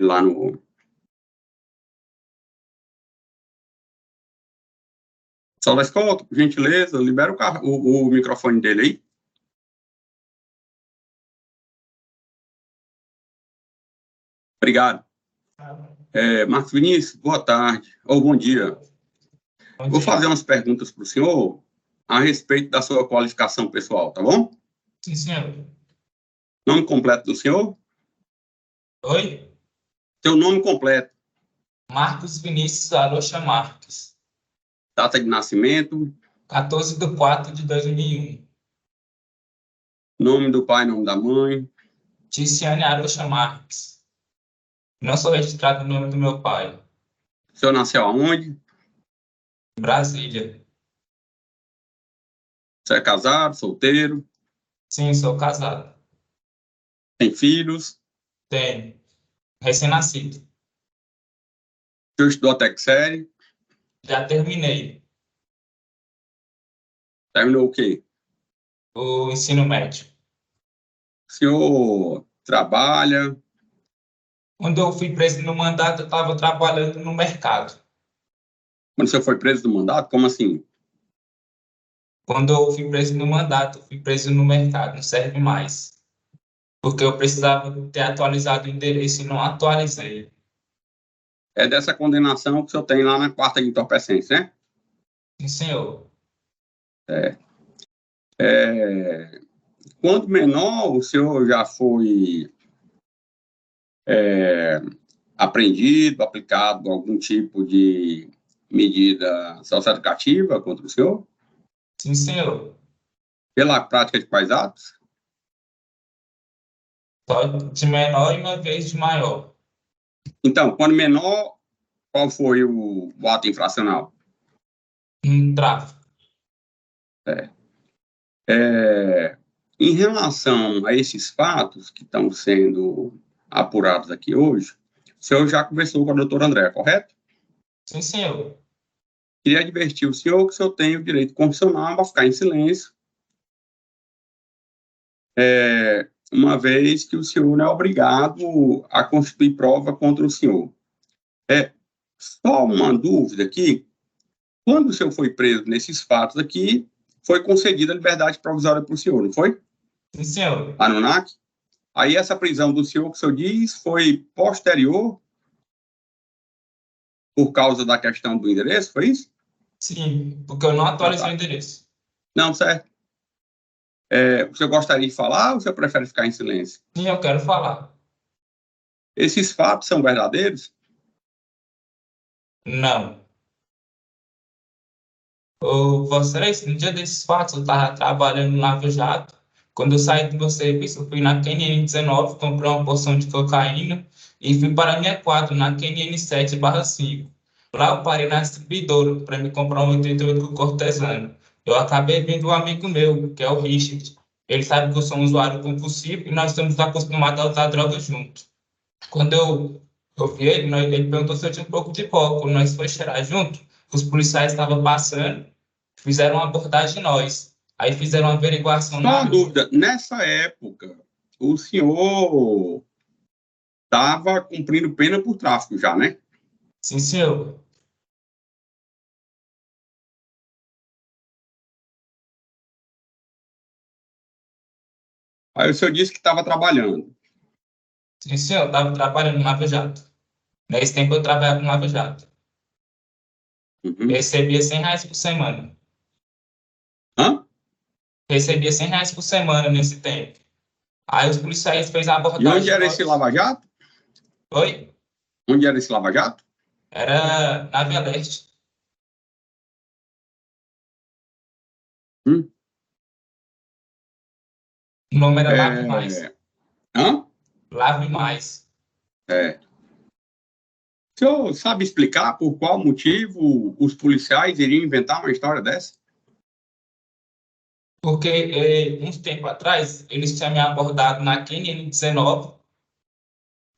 lá no... Pessoal da escola, por gentileza, libera o microfone dele aí. Obrigado. Marcos Vinícius, boa tarde, ou bom dia. Vou fazer umas perguntas para o senhor a respeito da sua qualificação pessoal, tá bom? Sim, senhor. Nome completo do senhor? Oi? Seu nome completo. Marcos Vinícius Arocha Marques. Data de nascimento? 14/4/2001. Nome do pai, nome da mãe? Ticiane Arocha Marques. Não sou registrado no nome do meu pai. O senhor nasceu aonde? Brasília. Você é casado, solteiro? Sim, sou casado. Tem filhos? Tenho. Recém-nascido. O senhor estudou até que série? Já terminei Terminou o quê? o ensino médio. O senhor trabalha? Quando eu fui preso no mandato, eu estava trabalhando no mercado. Quando o senhor foi preso do mandato? Como assim? Quando eu fui preso no mandato, eu fui preso no mercado, não serve mais. Porque eu precisava ter atualizado o endereço e não atualizei. É dessa condenação que o senhor tem lá na quarta de entorpecência, né? Sim, senhor. Quando menor, o senhor já foi apreendido, aplicado algum tipo de medida socioeducativa contra o senhor? Sim, senhor. Pela prática de quais atos? Só de menor e uma vez de maior. Então, quando menor, qual foi o ato infracional? Tráfico. Em relação a esses fatos que estão sendo apurados aqui hoje, o senhor já conversou com a doutora Andréa, correto? Sim, senhor. Queria advertir o senhor que o senhor tem o direito constitucional a ficar em silêncio, uma vez que o senhor não é obrigado a constituir prova contra o senhor. Só uma dúvida aqui, quando o senhor foi preso nesses fatos aqui, foi concedida a liberdade provisória para o senhor, não foi? Sim, senhor. Lá no NAC? Aí essa prisão do senhor, que o senhor diz, foi posterior por causa da questão do endereço, foi isso? Sim, porque eu não atualizei o endereço. Não, certo. O senhor gostaria de falar ou o senhor prefere ficar em silêncio? Sim, eu quero falar. Esses fatos são verdadeiros? Não. Vossa Excelência, no dia desses fatos, eu estava trabalhando no Lava Jato. Quando eu saí do meu serviço, eu fui na QNN19, comprei uma porção de cocaína e fui para a minha quadra, na QNN7/5. Lá eu parei na distribuidora para me comprar um 88 com cortesano. Eu acabei vendo um amigo meu, que é o Richard. Ele sabe que eu sou um usuário compulsivo e nós estamos acostumados a usar drogas juntos. Quando eu vi ele, ele perguntou se eu tinha um pouco de pó. Quando nós fomos cheirar junto, os policiais estavam passando, fizeram uma abordagem em nós. Aí fizeram uma averiguação Só na uma rua. dúvida, nessa época, o senhor estava cumprindo pena por tráfico já, né? Sim, senhor. Aí o senhor disse que estava trabalhando. Sim, senhor. Estava trabalhando no Lava Jato. Nesse tempo eu trabalhava no Lava Jato. Uhum. Recebia R$ 100 por semana. Hã? Recebia R$ 100 por semana nesse tempo. Aí os policiais fez a E abordagem onde em era esse nós. Lava Jato? Oi? Onde era esse Lava Jato? Era na Via Leste. Hum? O nome era Lave Mais. Hã? Lave Mais. O senhor sabe explicar por qual motivo os policiais iriam inventar uma história dessa? Porque uns tempo atrás, eles tinham me abordado na QNN19,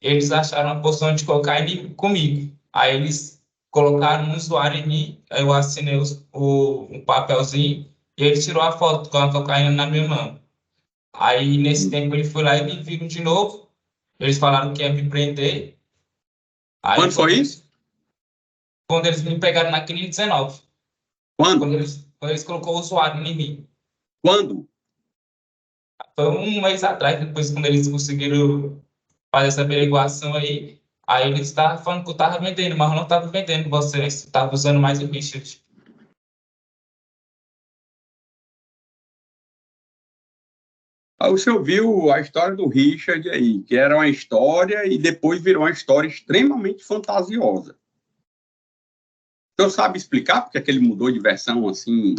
eles acharam uma porção de cocaína comigo. Aí eles colocaram um usuário em mim, aí eu assinei um papelzinho, e ele tirou a foto com a cocaína na minha mão. Aí, nesse tempo, ele foi lá e me viram de novo, eles falaram que ia me prender, Aí, Quando foi isso? Quando eles me pegaram na Clínica 19. Quando? Quando eles colocou o usuário em mim. Quando? Foi um mês atrás, depois, quando eles conseguiram fazer essa averiguação aí eles estavam falando que eu estava vendendo, mas eu não estava vendendo vocês, eu estava usando mais o Richard. Aí o senhor viu a história do Richard aí, que era uma história e depois virou uma história extremamente fantasiosa. O senhor sabe explicar porque é que ele mudou de versão assim?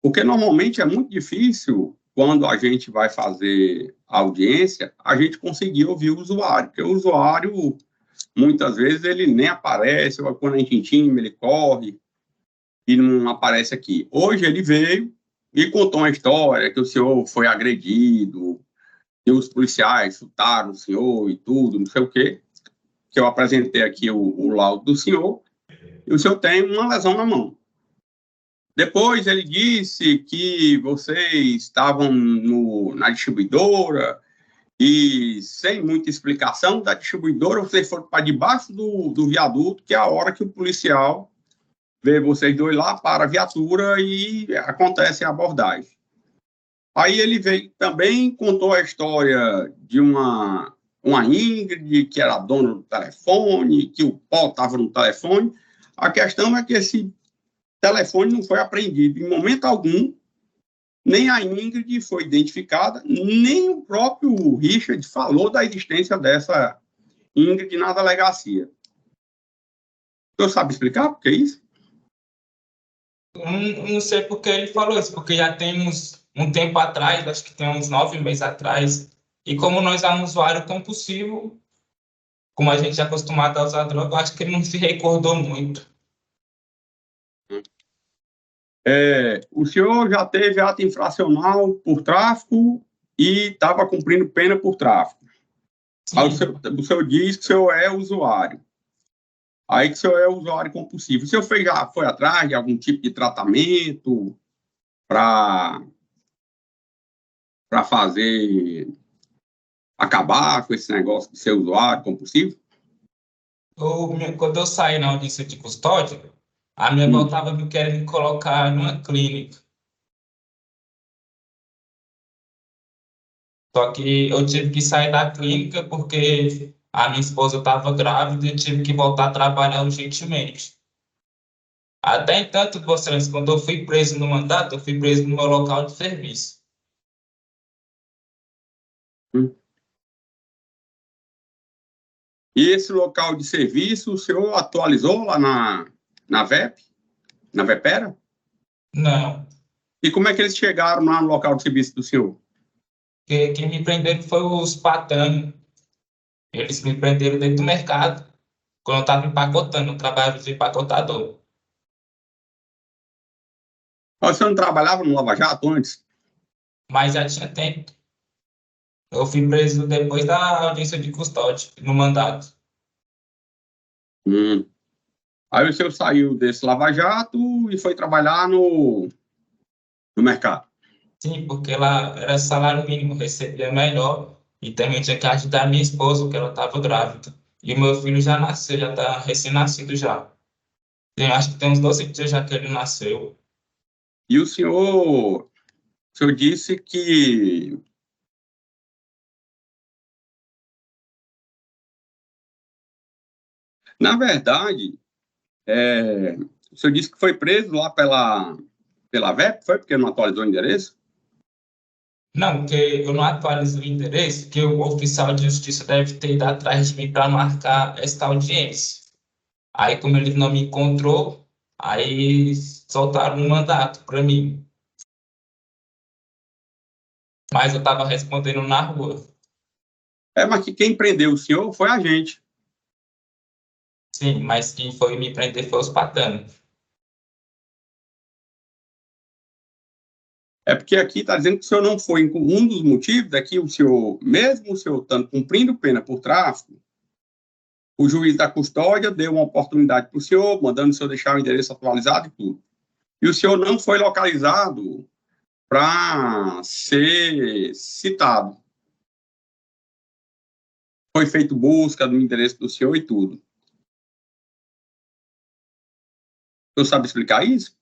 Porque normalmente é muito difícil, quando a gente vai fazer audiência, a gente conseguir ouvir o usuário, porque o usuário, muitas vezes, ele nem aparece, ou quando a gente intima, ele corre e não aparece aqui. Hoje ele veio e contou uma história que o senhor foi agredido, que os policiais chutaram o senhor e tudo, não sei o quê, que eu apresentei aqui o laudo do senhor, e o senhor tem uma lesão na mão. Depois ele disse que vocês estavam na distribuidora e, sem muita explicação da distribuidora, vocês foram para debaixo do viaduto, que é a hora que o policial vê vocês dois lá, para a viatura e acontece a abordagem. Aí ele veio também, contou a história de uma Ingrid, que era dona do telefone, que o pó estava no telefone. A questão é que esse telefone não foi apreendido em momento algum, nem a Ingrid foi identificada, nem o próprio Richard falou da existência dessa Ingrid na delegacia. O senhor sabe explicar por que isso? Não sei por que ele falou isso, porque já temos um tempo atrás, acho que tem uns 9 meses atrás, e como nós somos um usuário compulsivo, como a gente é acostumado a usar droga, eu acho que ele não se recordou muito. O senhor já teve ato infracional por tráfico e estava cumprindo pena por tráfico. Aí o senhor diz que o senhor é usuário. Aí que o senhor é usuário compulsivo. O senhor já foi atrás de algum tipo de tratamento para fazer acabar com esse negócio de ser usuário compulsivo? Quando eu saí na audiência de custódia, a minha avó estava querendo me colocar numa clínica. Só que eu tive que sair da clínica porque a minha esposa estava grávida e eu tive que voltar a trabalhar urgentemente. Até entanto, vocês, quando eu fui preso no mandato, eu fui preso no meu local de serviço. E esse local de serviço, o senhor atualizou lá na VEP? Na VEPERA? Não, E como é que eles chegaram lá no local de serviço do senhor? quem me prenderam foi os patanos. Eles me prenderam dentro do mercado, quando eu estava empacotando, eu trabalhava de empacotador. Mas o senhor não trabalhava no Lava Jato antes? Mas já tinha tempo. Eu fui preso depois da audiência de custódia, no mandato. Hum. Aí o senhor saiu desse Lava Jato e foi trabalhar no mercado. Sim, porque lá era salário mínimo, recebia melhor e também tinha que ajudar a minha esposa, porque ela estava grávida. E o meu filho já nasceu, já está recém-nascido já. Acho que tem uns 12 dias já que ele nasceu. E o senhor disse que, na verdade, o senhor disse que foi preso lá pela VEP, foi porque não atualizou o endereço? Não, porque eu não atualizo o endereço, que o oficial de justiça deve ter ido atrás de mim para marcar esta audiência. Aí, como ele não me encontrou, aí soltaram um mandato para mim. Mas eu estava respondendo na rua. Mas que quem prendeu o senhor foi a gente. Sim, mas quem foi me prender foi os patanos. É porque aqui está dizendo que o senhor não foi. Um dos motivos é que o senhor, mesmo o senhor estando cumprindo pena por tráfico, o juiz da custódia deu uma oportunidade para o senhor, mandando o senhor deixar o endereço atualizado e tudo. E o senhor não foi localizado para ser citado. Foi feito busca no endereço do senhor e tudo. Tu sabe explicar isso?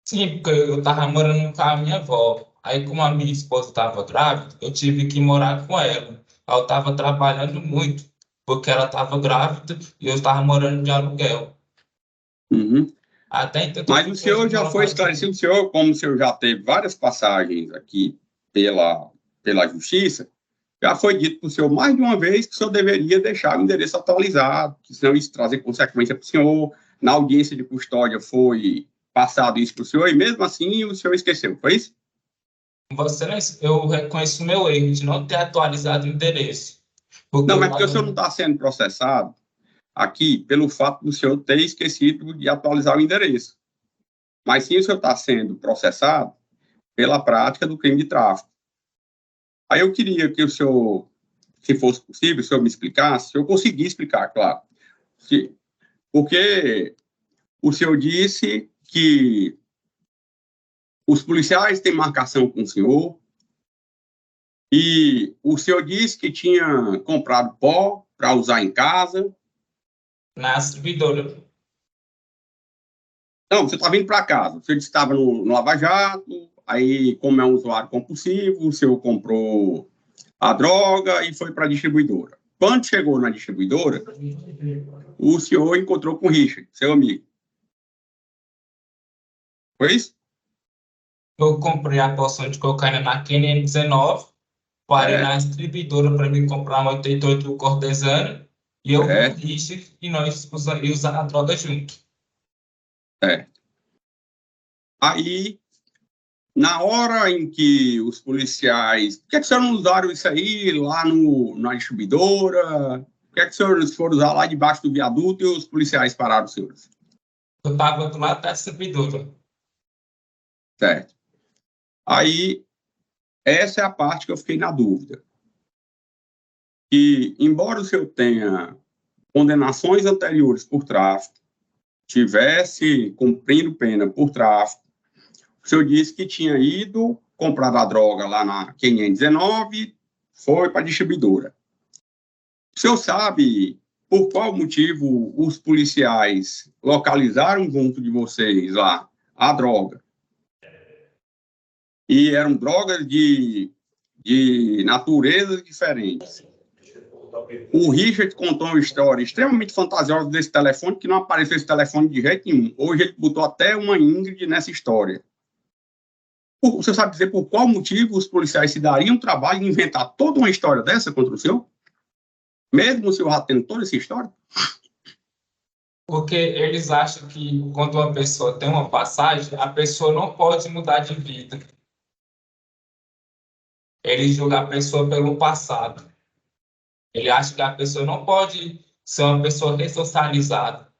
Sim, porque eu estava morando com a minha avó. Aí, como a minha esposa estava grávida, eu tive que morar com ela. Ela estava trabalhando muito, porque ela estava grávida e eu estava morando de aluguel. Uhum. Até então, eu Mas o fui senhor conseguir já foi colocar esclarecido, dinheiro. o senhor, como o senhor já teve várias passagens aqui pela Justiça, já foi dito para o senhor mais de uma vez que o senhor deveria deixar o endereço atualizado, que senão isso trazer consequência para o senhor. Na audiência de custódia foi passado isso para o senhor, e mesmo assim o senhor esqueceu, foi isso? Você, eu reconheço o meu erro de não ter atualizado o endereço, porque Não, eu mas porque o estava. senhor não está sendo processado aqui pelo fato do senhor ter esquecido de atualizar o endereço. Mas sim o senhor está sendo processado pela prática do crime de tráfico. Aí eu queria que o senhor, se fosse possível, o senhor me explicasse, se eu conseguir explicar, claro. Porque o senhor disse que os policiais têm marcação com o senhor e o senhor disse que tinha comprado pó para usar em casa. Na distribuidora. Não, você está vindo para casa. O senhor disse que estava no Lava Jato, aí, como é um usuário compulsivo, o senhor comprou a droga e foi para a distribuidora. Quando chegou na distribuidora, o senhor encontrou com o Richard, seu amigo. Foi isso? Eu comprei a porção de cocaína na KN19, parei É, na distribuidora para me comprar uma 88 cortesana, e eu vi o é, Richard e nós usamos a droga junto. é. Aí, na hora em que os policiais. Por que, que os senhores não usaram isso aí lá na distribuidora? Por que, que os senhores foram usar lá debaixo do viaduto e os policiais pararam os senhores? Eu estava do lado da distribuidora. Certo. Aí, essa é a parte que eu fiquei na dúvida. Que, embora o senhor tenha condenações anteriores por tráfico, tivesse cumprindo pena por tráfico, o senhor disse que tinha ido comprar a droga lá na 519, foi para a distribuidora. O senhor sabe por qual motivo os policiais localizaram junto de vocês lá a droga? E eram drogas de naturezas diferentes. O Richard contou uma história extremamente fantasiosa desse telefone, que não apareceu esse telefone de jeito nenhum. Hoje ele botou até uma Ingrid nessa história. Você sabe dizer por qual motivo os policiais se dariam o trabalho de inventar toda uma história dessa contra o senhor? Mesmo o senhor já tendo toda essa história? Porque eles acham que quando uma pessoa tem uma passagem, a pessoa não pode mudar de vida. Eles julgam a pessoa pelo passado. Ele acha que a pessoa não pode ser uma pessoa ressocializada.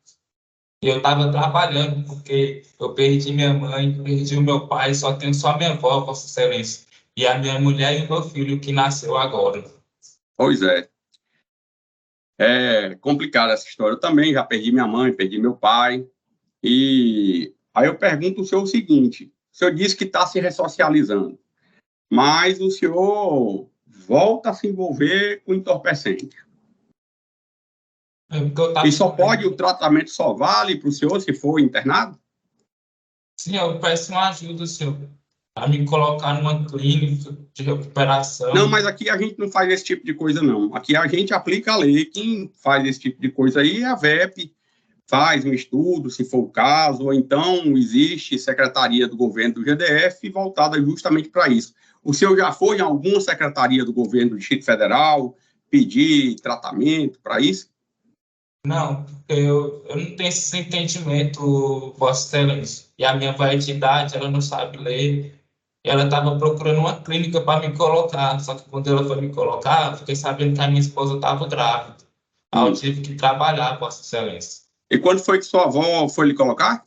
E eu estava trabalhando porque eu perdi minha mãe, perdi o meu pai, só tenho só minha avó, Vossa Excelência, e a minha mulher e o meu filho que nasceu agora. Pois é. É complicada essa história. Eu também já perdi minha mãe, perdi meu pai. E aí eu pergunto o senhor o seguinte: o senhor disse que está se ressocializando, mas o senhor volta a se envolver com entorpecente. É porque eu E estava só pode, o comendo. tratamento só vale para o senhor se for internado? Sim, eu peço uma ajuda, senhor, a me colocar numa clínica de Não, recuperação. mas aqui a gente não faz esse tipo de coisa, não. Aqui a gente aplica a lei. Quem faz esse tipo de coisa aí é a VEP, faz um estudo, se for o caso, ou então existe secretaria do governo do GDF voltada justamente para isso. O senhor já foi em alguma secretaria do governo do Distrito Federal pedir tratamento para isso? Não, porque eu não tenho esse entendimento, Vossa Excelência. E a minha vai de idade, ela não sabe ler. E ela estava procurando uma clínica para me colocar. Só que quando ela foi me colocar, eu fiquei sabendo que a minha esposa estava grávida. Aí eu Hum. tive que trabalhar, Vossa Excelência. E quando foi que sua avó foi lhe colocar?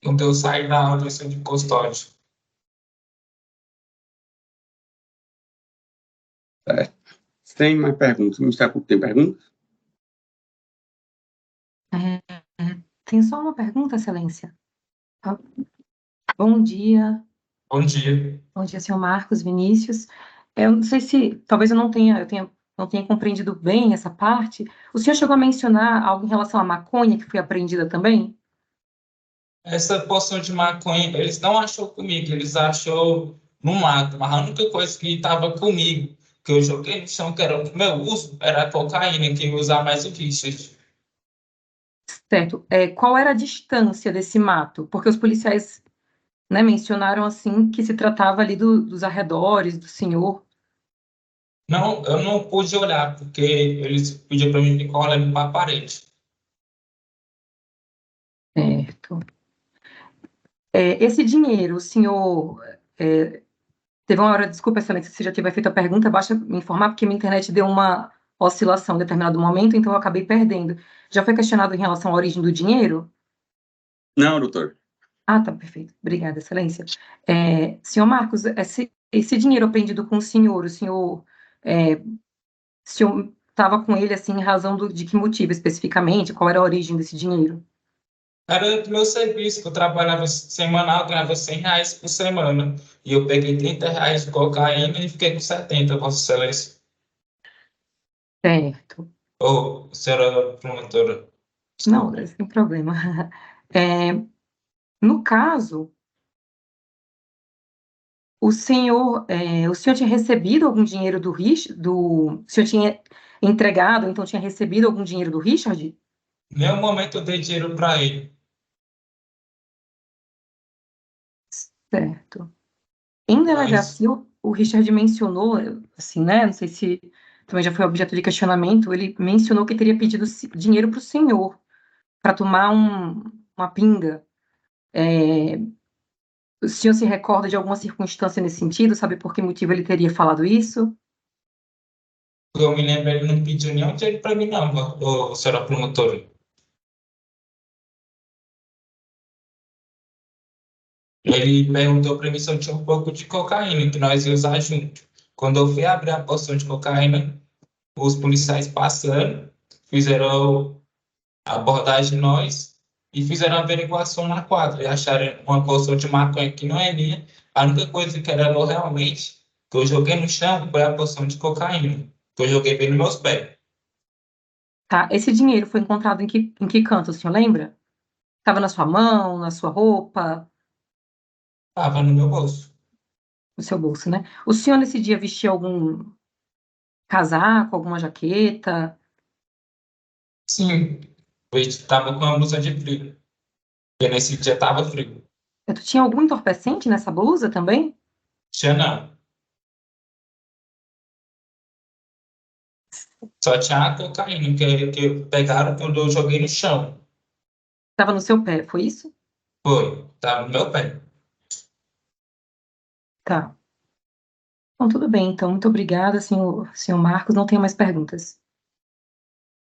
Quando eu saí da audiência de custódia. É. Tem mais perguntas? O Ministério Público tem perguntas? Tem só uma pergunta, Excelência. Ah, Bom dia, Bom dia. senhor Marcos Vinícius. Eu não sei se, talvez eu tenha não tenha compreendido bem essa parte, o senhor chegou a mencionar algo em relação à maconha que foi apreendida também? Essa porção de maconha, eles não achou comigo, eles achou no mato, mas a única coisa que estava comigo, que eu joguei no chão, que era o meu uso, era a cocaína, que eu ia usar mais o Richard. Certo. Qual era a distância desse mato? Porque os policiais, né, mencionaram assim que se tratava ali dos arredores do senhor. Não, eu não pude olhar, porque eles pediram para mim ficar olhando para a parede. Certo. Esse dinheiro, o senhor teve uma hora, desculpa, excelência, se já tiver feito a pergunta, basta me informar, porque minha internet deu uma oscilação em determinado momento, então eu acabei perdendo. Já foi questionado em relação à origem do dinheiro? Não, doutor. Ah, tá, perfeito. Obrigada, excelência. Senhor Marcos, esse dinheiro apreendido com o senhor estava com ele, assim, em razão de que motivo especificamente? Qual era a origem desse dinheiro? Era do meu serviço, que eu trabalhava semanal, ganhava R$ 100 por semana. E eu peguei R$ 30 de cocaína e fiquei com 70, Vossa Excelência. Certo. Ô, senhora promotora, Não, desculpa. sem problema. É, no caso, o senhor tinha recebido algum dinheiro do Richard? O senhor tinha entregado, então tinha recebido algum dinheiro do Richard? Em nenhum momento eu dei dinheiro para ele. Certo. Em Mas delegacia, o Richard mencionou, assim, né? Não sei se também já foi objeto de questionamento. Ele mencionou que teria pedido dinheiro para o senhor para tomar uma pinga. O senhor se recorda de alguma circunstância nesse sentido? Sabe por que motivo ele teria falado isso? eu me lembro, ele não pediu nenhum dinheiro para mim, não, ô, senhora promotora. Ele perguntou para mim se eu tinha um pouco de cocaína, que nós íamos usar junto. Quando eu fui abrir a porção de cocaína, os policiais passando, fizeram a abordagem em nós e fizeram a averiguação na quadra e acharam uma porção de maconha que não é minha. A única coisa que era realmente que eu joguei no chão foi a porção de cocaína, que eu joguei bem nos meus pés. Tá? Esse dinheiro foi encontrado em que canto, o senhor lembra? Estava na sua mão, na sua roupa, Estava no meu bolso. no seu bolso, né? O senhor nesse dia vestia algum casaco, alguma jaqueta? Sim, eu estava com uma blusa de frio, porque nesse dia estava frio. Tu tinha algum entorpecente nessa blusa também? Tinha não. Só tinha a cocaína que pegaram quando eu joguei no chão. Estava no seu pé, foi isso? Foi, estava no meu pé. Tá. Então, tudo bem. Então, muito obrigada, senhor Marcos. Não tenho mais perguntas.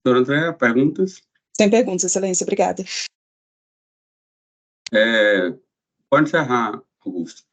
Doutor André, perguntas? Sem perguntas, excelência, obrigada. Pode encerrar, Augusto.